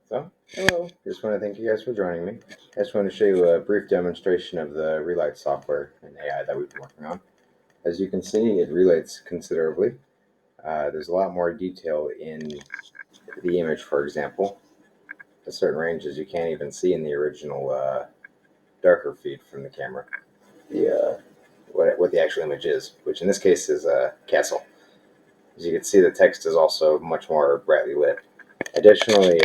So, hello. Just want to thank you guys for joining me. I just want to show you a brief demonstration of the Relight software and AI that we've been working on. As you can see, it relates considerably. There's a lot more detail in the image, for example. At certain ranges you can't even see in the original darker feed from the camera. What the actual image is, which in this case is a castle. As you can see, the text is also much more brightly lit. Additionally,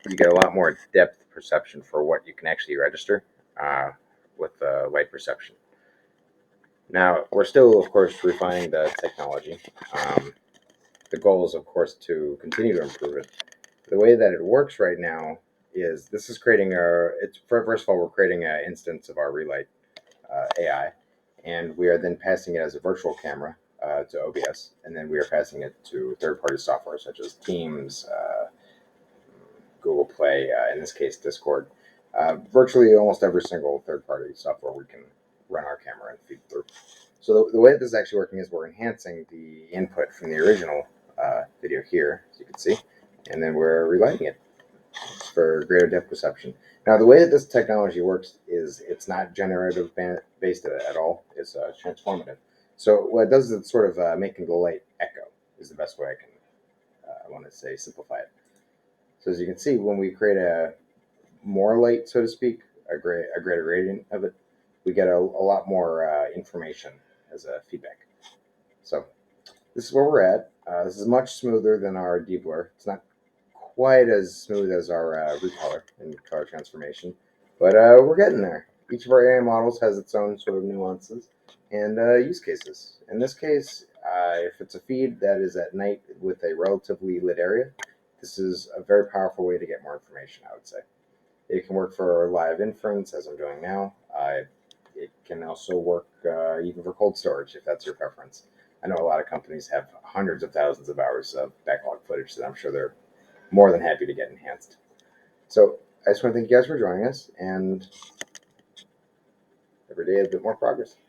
you get a lot more depth perception for what you can actually register uh, with light perception. Now, we're still, of course, refining the technology. The goal is, of course, to continue to improve it. The way that it works right now is this is creating first of all, we're creating an instance of our Relight AI, and we are then passing it as a virtual camera to OBS, and then we are passing it to third-party software such as Teams, Google Play, in this case Discord. Virtually almost every single third-party software we can run our camera and feed through. So the way that this is actually working is we're enhancing the input from the original video here, as you can see, and then we're relighting it for greater depth perception. Now, the way that this technology works is it's not generative based at all. It's transformative. So what it does is it's sort of making the light echo is the best way I want to say simplify it. So as you can see, when we create a more light, so to speak, a greater gradient of it, we get a lot more information as a feedback. So this is where we're at. This is much smoother than our deblur. It's not quite as smooth as our recolor and color transformation, but we're getting there. Each of our AI models has its own sort of nuances and use cases. In this case, if it's a feed that is at night with a relatively lit area, this is a very powerful way to get more information, I would say. It can work for live inference, as I'm doing now. It can also work even for cold storage, if that's your preference. I know a lot of companies have hundreds of thousands of hours of backlog footage that I'm sure they're more than happy to get enhanced. So I just want to thank you guys for joining us, and every day a bit more progress.